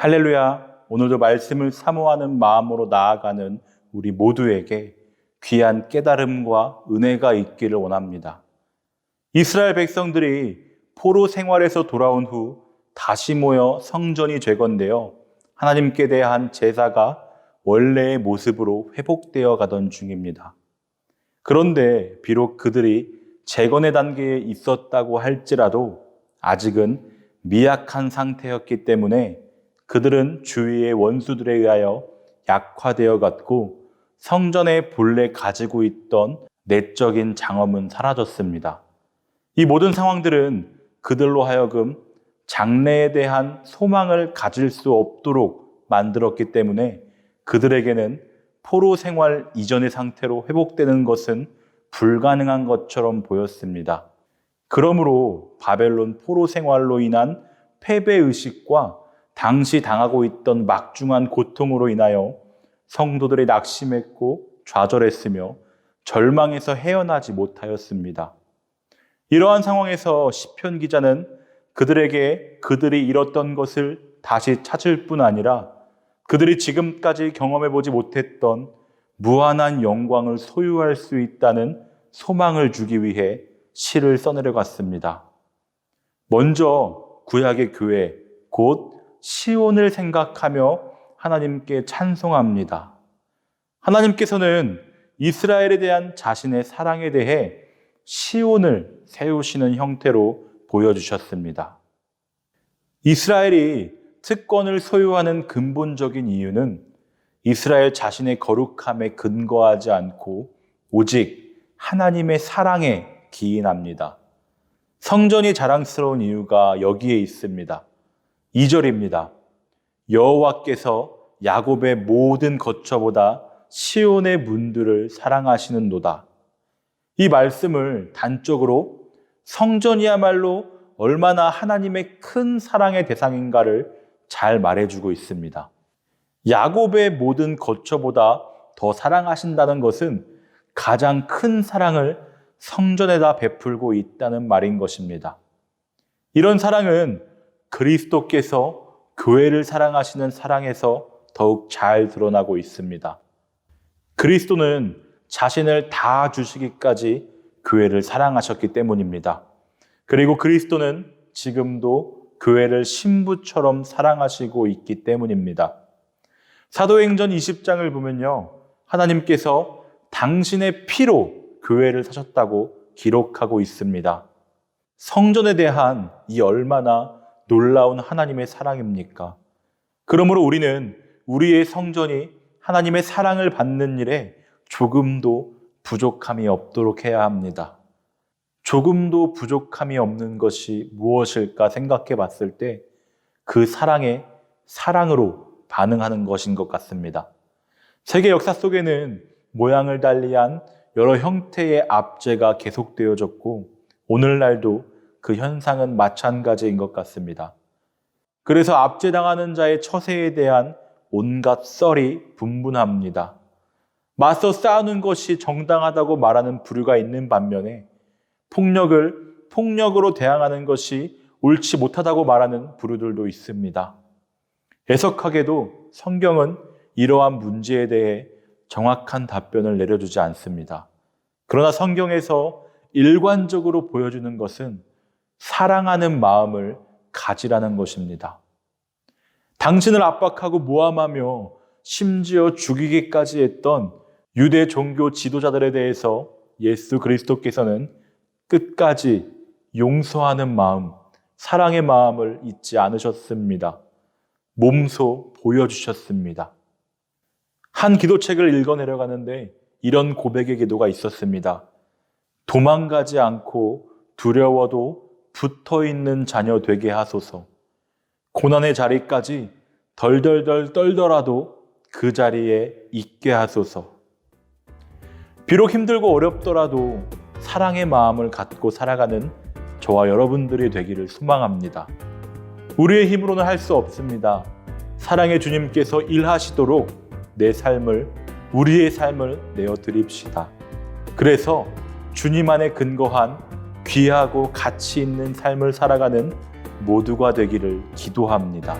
할렐루야, 오늘도 말씀을 사모하는 마음으로 나아가는 우리 모두에게 귀한 깨달음과 은혜가 있기를 원합니다. 이스라엘 백성들이 포로 생활에서 돌아온 후 다시 모여 성전이 되건대요. 하나님께 대한 제사가 원래의 모습으로 회복되어 가던 중입니다. 그런데 비록 그들이 재건의 단계에 있었다고 할지라도 아직은 미약한 상태였기 때문에 그들은 주위의 원수들에 의하여 약화되어 갔고 성전에 본래 가지고 있던 내적인 장엄은 사라졌습니다. 이 모든 상황들은 그들로 하여금 장래에 대한 소망을 가질 수 없도록 만들었기 때문에 그들에게는 포로 생활 이전의 상태로 회복되는 것은 불가능한 것처럼 보였습니다. 그러므로 바벨론 포로 생활로 인한 패배의식과 당시 당하고 있던 막중한 고통으로 인하여 성도들이 낙심했고 좌절했으며 절망에서 헤어나지 못하였습니다. 이러한 상황에서 시편 기자는 그들에게 그들이 잃었던 것을 다시 찾을 뿐 아니라 그들이 지금까지 경험해보지 못했던 무한한 영광을 소유할 수 있다는 소망을 주기 위해 시를 써내려갔습니다. 먼저 구약의 교회, 곧 시온을 생각하며 하나님께 찬송합니다. 하나님께서는 이스라엘에 대한 자신의 사랑에 대해 시온을 세우시는 형태로 보여주셨습니다. 이스라엘이 특권을 소유하는 근본적인 이유는 이스라엘 자신의 거룩함에 근거하지 않고 오직 하나님의 사랑에 기인합니다. 성전이 자랑스러운 이유가 여기에 있습니다. 2절입니다. 여호와께서 야곱의 모든 거처보다 시온의 문들을 사랑하시는도다. 이 말씀을 단적으로 성전이야말로 얼마나 하나님의 큰 사랑의 대상인가를 잘 말해주고 있습니다. 야곱의 모든 거처보다 더 사랑하신다는 것은 가장 큰 사랑을 성전에다 베풀고 있다는 말인 것입니다. 이런 사랑은 그리스도께서 교회를 사랑하시는 사랑에서 더욱 잘 드러나고 있습니다. 그리스도는 자신을 다 주시기까지 교회를 사랑하셨기 때문입니다. 그리고 그리스도는 지금도 교회를 신부처럼 사랑하시고 있기 때문입니다. 사도행전 20장을 보면요, 하나님께서 당신의 피로 교회를 사셨다고 기록하고 있습니다. 성전에 대한 이 얼마나 놀라운 하나님의 사랑입니까? 그러므로 우리는 우리의 성전이 하나님의 사랑을 받는 일에 조금도 부족함이 없도록 해야 합니다. 조금도 부족함이 없는 것이 무엇일까 생각해 봤을 때 그 사랑에 사랑으로 반응하는 것인 것 같습니다. 세계 역사 속에는 모양을 달리한 여러 형태의 압제가 계속되어졌고 오늘날도 그 현상은 마찬가지인 것 같습니다. 그래서 압제당하는 자의 처세에 대한 온갖 썰이 분분합니다. 맞서 싸우는 것이 정당하다고 말하는 부류가 있는 반면에 폭력을 폭력으로 대항하는 것이 옳지 못하다고 말하는 부류들도 있습니다. 애석하게도 성경은 이러한 문제에 대해 정확한 답변을 내려주지 않습니다. 그러나 성경에서 일관적으로 보여주는 것은 사랑하는 마음을 가지라는 것입니다. 당신을 압박하고 모함하며 심지어 죽이기까지 했던 유대 종교 지도자들에 대해서 예수 그리스도께서는 끝까지 용서하는 마음, 사랑의 마음을 잊지 않으셨습니다. 몸소 보여주셨습니다. 한 기도책을 읽어 내려가는데 이런 고백의 기도가 있었습니다. 도망가지 않고 두려워도 붙어있는 자녀 되게 하소서. 고난의 자리까지 덜덜덜 떨더라도 그 자리에 있게 하소서. 비록 힘들고 어렵더라도 사랑의 마음을 갖고 살아가는 저와 여러분들이 되기를 소망합니다. 우리의 힘으로는 할 수 없습니다. 사랑의 주님께서 일하시도록 내 삶을, 우리의 삶을 내어드립시다. 그래서 주님 안에 근거한 귀하고 가치 있는 삶을 살아가는 모두가 되기를 기도합니다.